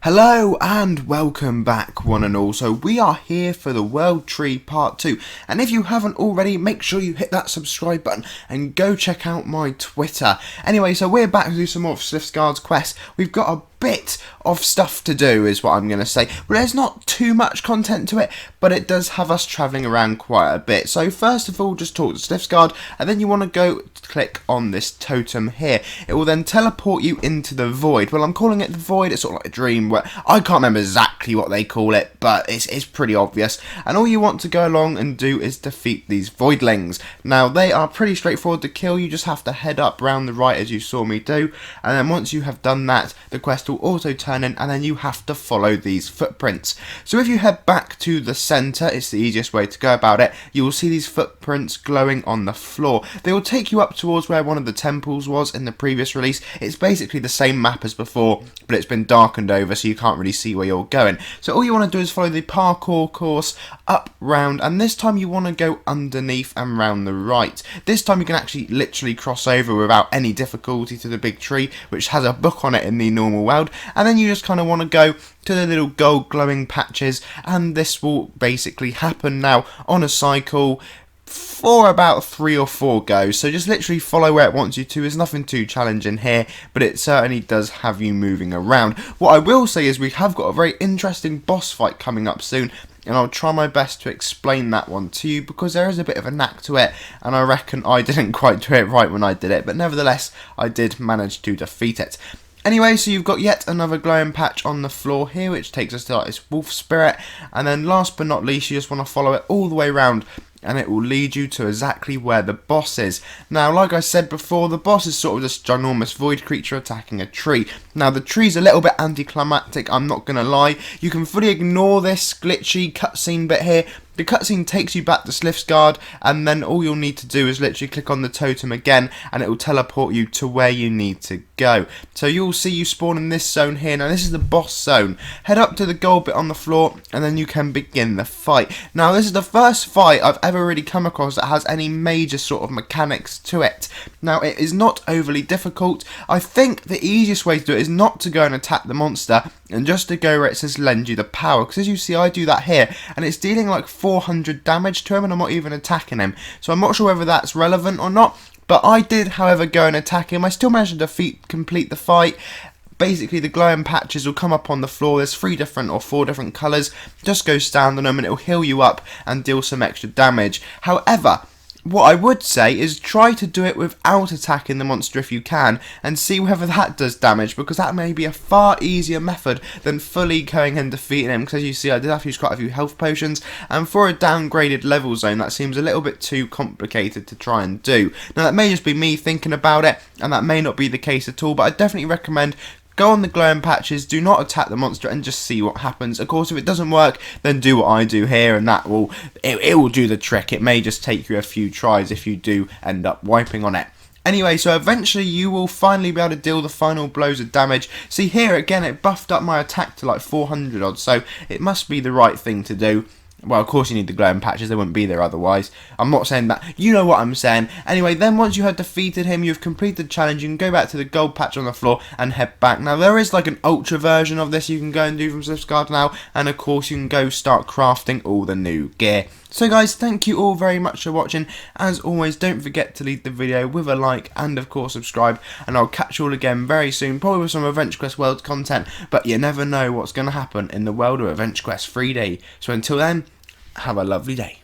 Hello and welcome back one and all. So we are here for the World Tree Part 2, and if you haven't already, make sure you hit that subscribe button and go check out my Twitter. Anyway, so we're back to do some more of Slifsgaard's quest. We've got a bit of stuff to do is what I'm going to say. But there's not too much content to it, but it does have us travelling around quite a bit. So first of all, just talk to Slifsgaard, and then you want to go click on this totem here. It will then teleport you into the void. Well, I'm calling it the void. It's sort of like a dream where I can't remember exactly what they call it, but it's pretty obvious. And all you want to go along and do is defeat these voidlings. Now, they are pretty straightforward to kill. You just have to head up round the right as you saw me do. And then once you have done that, the quest will auto turn in, and then you have to follow these footprints. So if you head back to the centre, it's the easiest way to go about it. You will see these footprints glowing on the floor. They will take you up towards where one of the temples was in the previous release. It's basically the same map as before, but it's been darkened over, so you can't really see where you're going. So all you want to do is follow the parkour course up, round, and this time you want to go underneath and round the right. This time you can actually literally cross over without any difficulty to the big tree, which has a book on it in the normal world. And then you just kind of want to go to the little gold glowing patches, and this will basically happen now on a cycle for about 3 or 4 goes. So just literally follow where it wants you to. There's nothing too challenging here, but it certainly does have you moving around. What I will say is we have got a very interesting boss fight coming up soon, and I'll try my best to explain that one to you because there is a bit of a knack to it, and I reckon I didn't quite do it right when I did it, but nevertheless I did manage to defeat it. Anyway, so you've got yet another glowing patch on the floor here, which takes us to like this wolf spirit, and then last but not least you just want to follow it all the way around, and it will lead you to exactly where the boss is. Now, like I said before, the boss is sort of this ginormous void creature attacking a tree. Now, the tree's a little bit anticlimactic, I'm not going to lie. You can fully ignore this glitchy cutscene bit here. The cutscene takes you back to Slifsgaard, and then all you'll need to do is literally click on the totem again, and it will teleport you to where you need to go. So you'll see you spawn in this zone here. Now, this is the boss zone. Head up to the gold bit on the floor, and then you can begin the fight. Now, this is the first fight I've ever really come across that has any major sort of mechanics to it. Now, it is not overly difficult. I think the easiest way to do it is not to go and attack the monster, and just to go where it says lend you the power, because as you see I do that here, and it's dealing like 400 damage to him, and I'm not even attacking him. So I'm not sure whether that's relevant or not, but I did, however, go and attack him. I still managed to complete the fight. Basically, the glowing patches will come up on the floor. There's 4 different colours. Just go stand on them and it'll heal you up and deal some extra damage. However, what I would say is try to do it without attacking the monster if you can, and see whether that does damage, because that may be a far easier method than fully going and defeating him, because as you see I did have to use quite a few health potions, and for a downgraded level zone that seems a little bit too complicated to try and do. Now that may just be me thinking about it, and that may not be the case at all, but I definitely recommend go on the glowing patches, do not attack the monster, and just see what happens. Of course, if it doesn't work, then do what I do here, and that will it will do the trick. It may just take you a few tries if you do end up wiping on it. Anyway, so eventually you will finally be able to deal the final blows of damage. See here again, it buffed up my attack to like 400 odd, so it must be the right thing to do. Well, of course you need the glowing patches, they wouldn't be there otherwise. I'm not saying that, you know what I'm saying. Anyway, then once you have defeated him, you've completed the challenge, you can go back to the gold patch on the floor and head back. Now, there is like an ultra version of this you can go and do from Slifsgaard now, and of course you can go start crafting all the new gear. So guys, thank you all very much for watching. As always, don't forget to leave the video with a like and of course subscribe, and I'll catch you all again very soon, probably with some Adventure Quest World content, but you never know what's going to happen in the world of Adventure Quest 3D. So until then, have a lovely day.